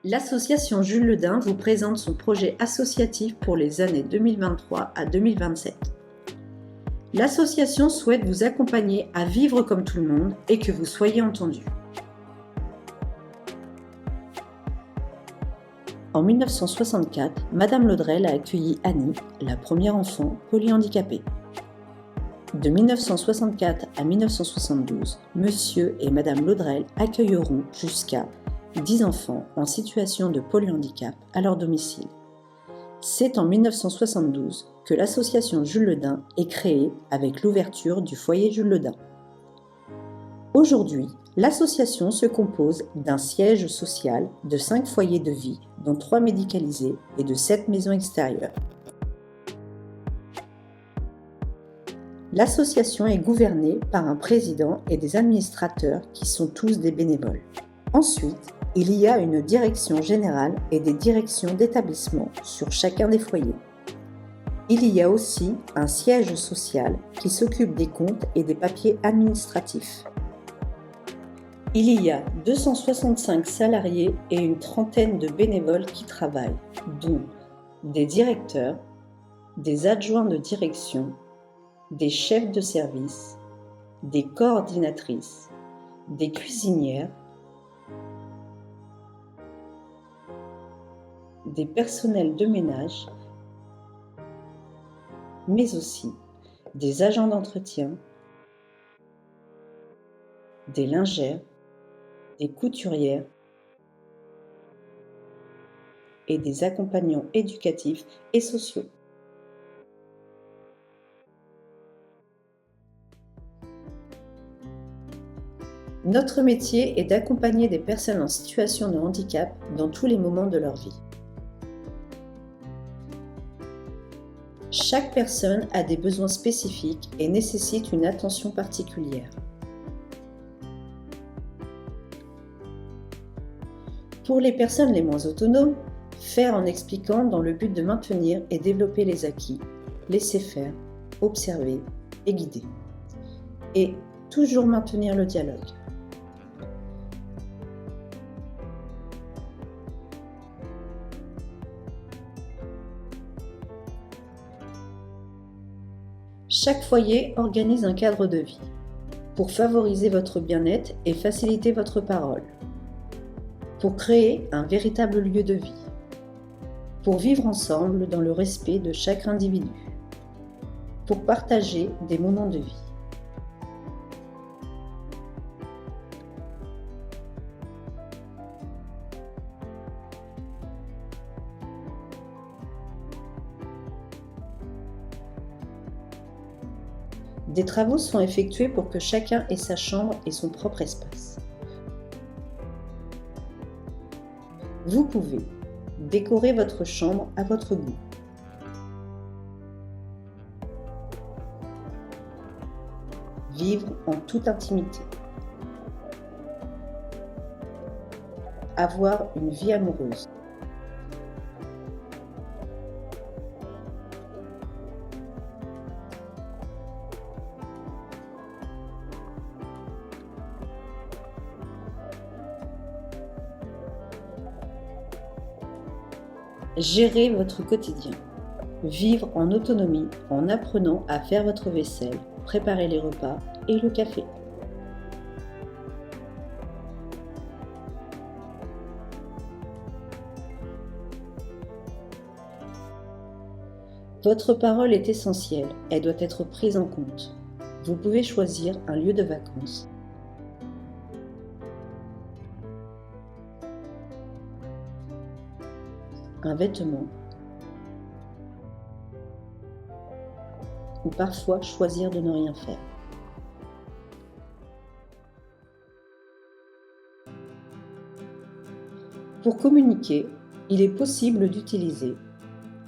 L'association Jules Le Dain vous présente son projet associatif pour les années 2023 à 2027. L'association souhaite vous accompagner à vivre comme tout le monde et que vous soyez entendu. En 1964, Madame Laudrelle a accueilli Annie, la première enfant polyhandicapée. De 1964 à 1972, Monsieur et Madame Laudrelle accueilleront jusqu'à 10 enfants en situation de polyhandicap à leur domicile. C'est en 1972 que l'association Jules Le Dain est créée avec l'ouverture du foyer Jules Le Dain. Aujourd'hui, l'association se compose d'un siège social, de 5 foyers de vie, dont 3 médicalisés et de 7 maisons extérieures. L'association est gouvernée par un président et des administrateurs qui sont tous des bénévoles. Ensuite, il y a une direction générale et des directions d'établissement sur chacun des foyers. Il y a aussi un siège social qui s'occupe des comptes et des papiers administratifs. Il y a 265 salariés et une trentaine de bénévoles qui travaillent, dont des directeurs, des adjoints de direction, des chefs de service, des coordinatrices, des cuisinières, des personnels de ménage, mais aussi des agents d'entretien, des lingères, des couturières et des accompagnants éducatifs et sociaux. Notre métier est d'accompagner des personnes en situation de handicap dans tous les moments de leur vie. Chaque personne a des besoins spécifiques et nécessite une attention particulière. Pour les personnes les moins autonomes, faire en expliquant dans le but de maintenir et développer les acquis, laisser faire, observer et guider. Et toujours maintenir le dialogue. Chaque foyer organise un cadre de vie pour favoriser votre bien-être et faciliter votre parole, pour créer un véritable lieu de vie, pour vivre ensemble dans le respect de chaque individu, pour partager des moments de vie. Des travaux sont effectués pour que chacun ait sa chambre et son propre espace. Vous pouvez décorer votre chambre à votre goût. Vivre en toute intimité. Avoir une vie amoureuse. Gérer votre quotidien. Vivre en autonomie en apprenant à faire votre vaisselle, préparer les repas et le café. Votre parole est essentielle, elle doit être prise en compte. Vous pouvez choisir un lieu de vacances. Un vêtement, ou parfois choisir de ne rien faire. Pour communiquer, il est possible d'utiliser,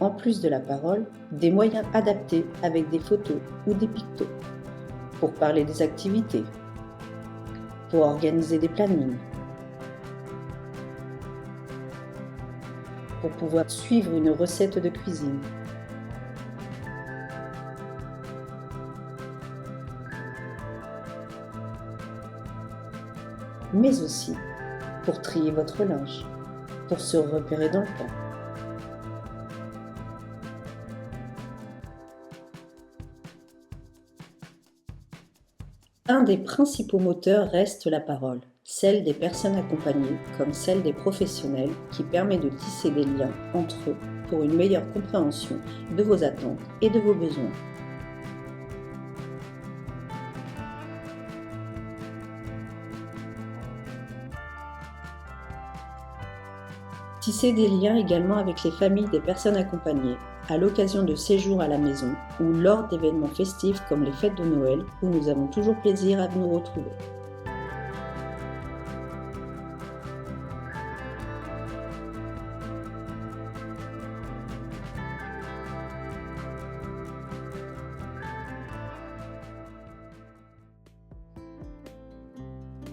en plus de la parole, des moyens adaptés avec des photos ou des pictos, pour parler des activités, pour organiser des plannings, pour pouvoir suivre une recette de cuisine. Mais aussi pour trier votre linge. pour se repérer dans le temps. Un des principaux moteurs reste la parole, celle des personnes accompagnées comme celle des professionnels, qui permet de tisser des liens entre eux pour une meilleure compréhension de vos attentes et de vos besoins. Tisser des liens également avec les familles des personnes accompagnées, à l'occasion de séjours à la maison ou lors d'événements festifs comme les fêtes de Noël, où nous avons toujours plaisir à nous retrouver.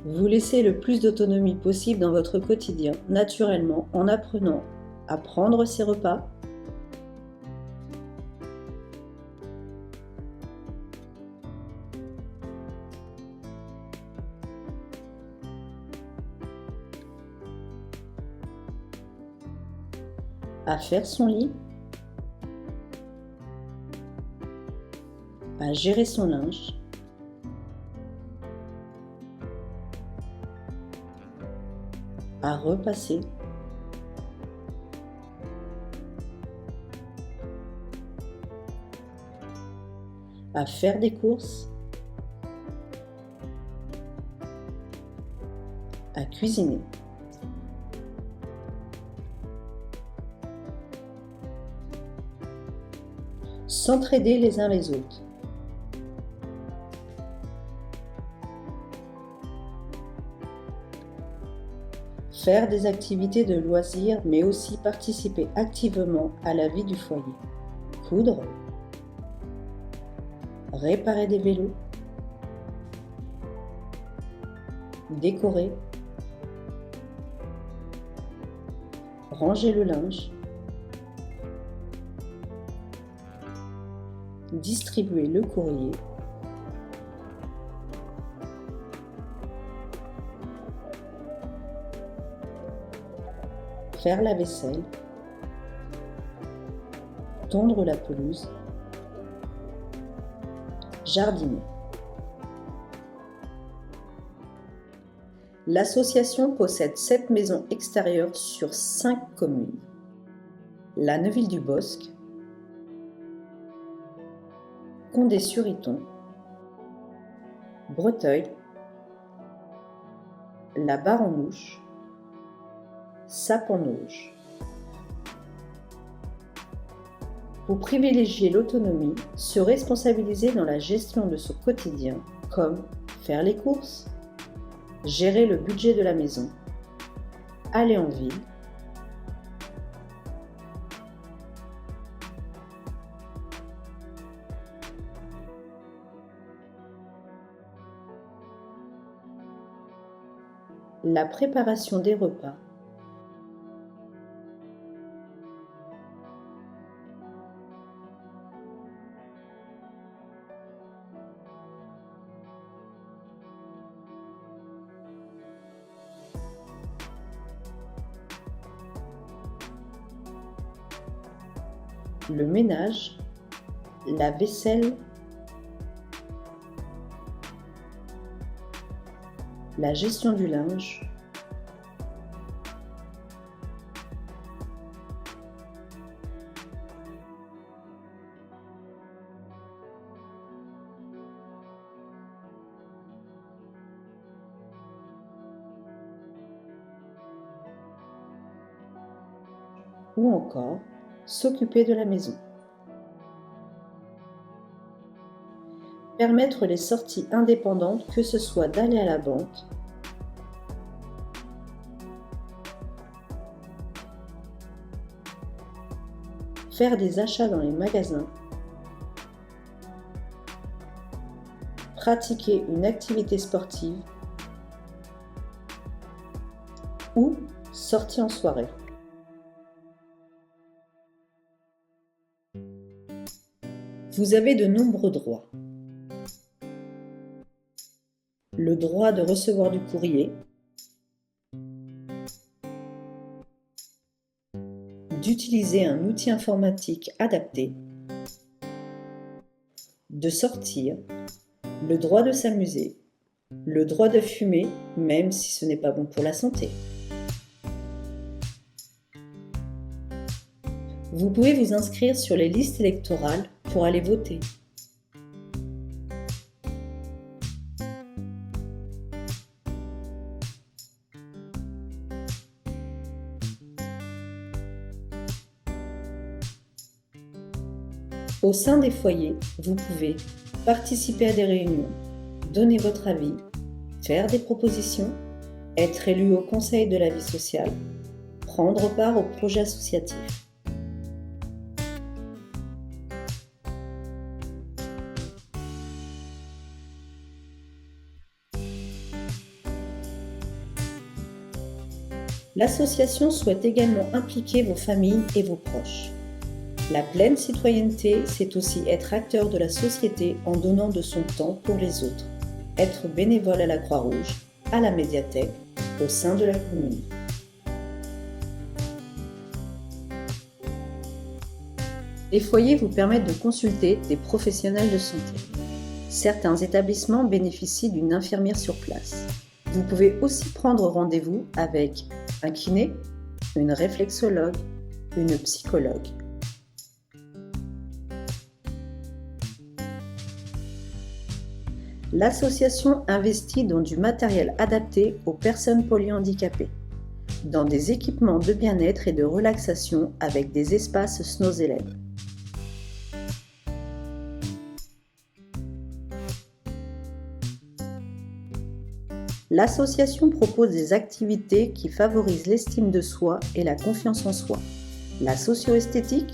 Vous laissez le plus d'autonomie possible dans votre quotidien, naturellement, en apprenant à prendre ses repas, à faire son lit, à gérer son linge, à repasser, à faire des courses, à cuisiner. S'entraider les uns les autres. Faire des activités de loisirs, mais aussi participer activement à la vie du foyer. Coudre, réparer des vélos, décorer, ranger le linge, distribuer le courrier, faire la vaisselle, tondre la pelouse, jardiner. L'association possède 7 maisons extérieures sur 5 communes. La Neuville-du-Bosc, Condé-sur-Iton, Breteuil, la Barre-en-Ouche, Sape-en-Auge. Pour privilégier l'autonomie, se responsabiliser dans la gestion de son quotidien, comme faire les courses, gérer le budget de la maison, aller en ville, la préparation des repas, le ménage, la vaisselle, la gestion du linge, ou encore s'occuper de la maison. Permettre les sorties indépendantes, que ce soit d'aller à la banque, faire des achats dans les magasins, pratiquer une activité sportive ou sortie en soirée. Vous avez de nombreux droits. Le droit de recevoir du courrier, d'utiliser un outil informatique adapté, de sortir, le droit de s'amuser, le droit de fumer, même si ce n'est pas bon pour la santé. Vous pouvez vous inscrire sur les listes électorales pour aller voter. Au sein des foyers, vous pouvez participer à des réunions, donner votre avis, faire des propositions, être élu au conseil de la vie sociale, prendre part aux projets associatifs. L'association souhaite également impliquer vos familles et vos proches. La pleine citoyenneté, c'est aussi être acteur de la société en donnant de son temps pour les autres, être bénévole à la Croix-Rouge, à la médiathèque, au sein de la commune. Les foyers vous permettent de consulter des professionnels de santé. Certains établissements bénéficient d'une infirmière sur place. Vous pouvez aussi prendre rendez-vous avec un kiné, une réflexologue, une psychologue. L'association investit dans du matériel adapté aux personnes polyhandicapées, dans des équipements de bien-être et de relaxation avec des espaces Snow-Zélène. L'association propose des activités qui favorisent l'estime de soi et la confiance en soi. La socio-esthétique,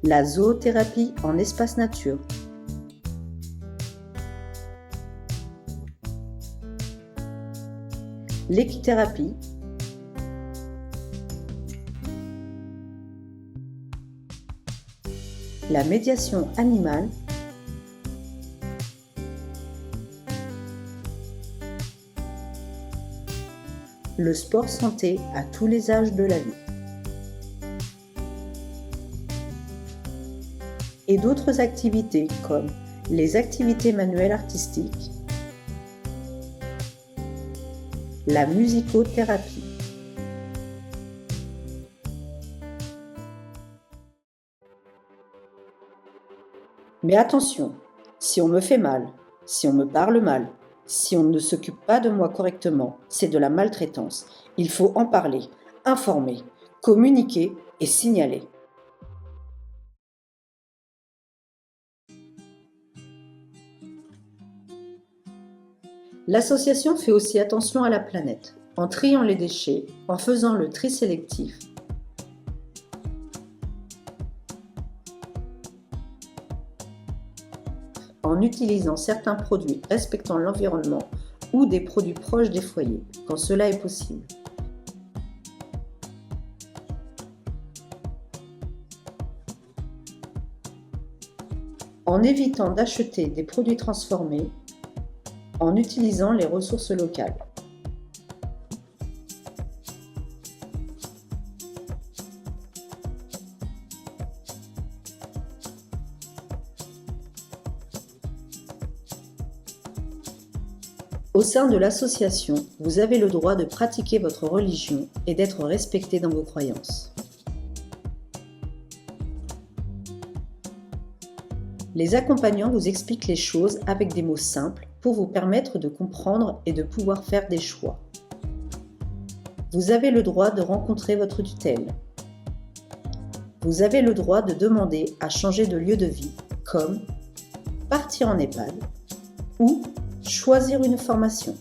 la zoothérapie en espace nature, l'équithérapie, la médiation animale, le sport santé à tous les âges de la vie. Et d'autres activités comme les activités manuelles artistiques, la musicothérapie. Mais attention, si on me fait mal, si on me parle mal, si on ne s'occupe pas de moi correctement, c'est de la maltraitance. Il faut en parler, informer, communiquer et signaler. L'association fait aussi attention à la planète, en triant les déchets, en faisant le tri sélectif, en utilisant certains produits respectant l'environnement ou des produits proches des foyers, quand cela est possible. En évitant d'acheter des produits transformés, en utilisant les ressources locales. Au sein de l'association, vous avez le droit de pratiquer votre religion et d'être respecté dans vos croyances. Les accompagnants vous expliquent les choses avec des mots simples pour vous permettre de comprendre et de pouvoir faire des choix. Vous avez le droit de rencontrer votre tutelle. Vous avez le droit de demander à changer de lieu de vie, comme partir en EHPAD ou choisir une formation.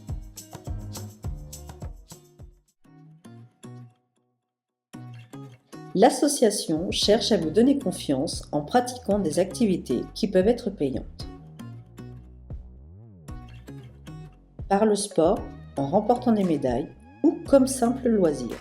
L'association cherche à vous donner confiance en pratiquant des activités qui peuvent être payantes. Par le sport, en remportant des médailles ou comme simple loisir.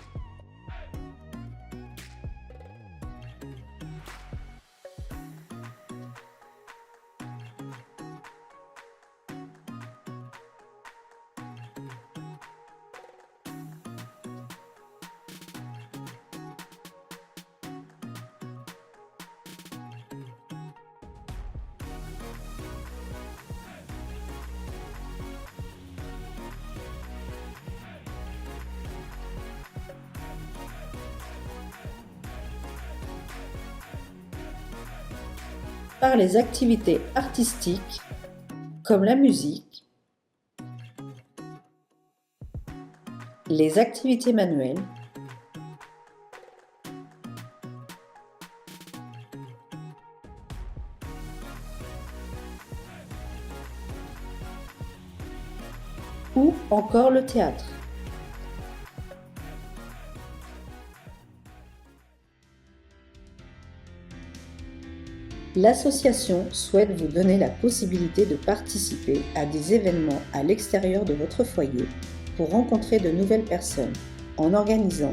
par les activités artistiques comme la musique, les activités manuelles, ou encore le théâtre. L'association souhaite vous donner la possibilité de participer à des événements à l'extérieur de votre foyer pour rencontrer de nouvelles personnes, en organisant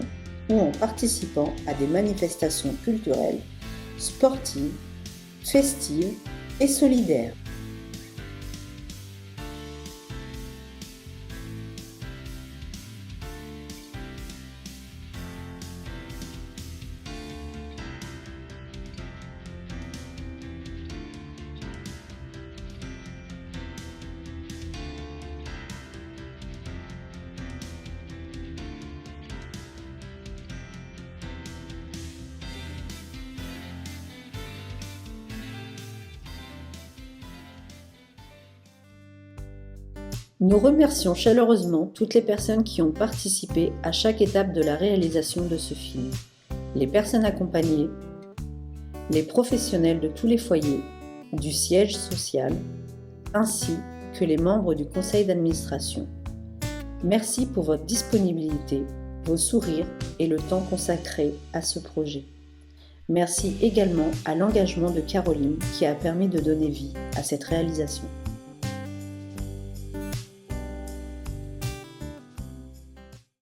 ou en participant à des manifestations culturelles, sportives, festives et solidaires. Nous remercions chaleureusement toutes les personnes qui ont participé à chaque étape de la réalisation de ce film, les personnes accompagnées, les professionnels de tous les foyers, du siège social, ainsi que les membres du conseil d'administration. Merci pour votre disponibilité, vos sourires et le temps consacré à ce projet. Merci également à l'engagement de Caroline qui a permis de donner vie à cette réalisation.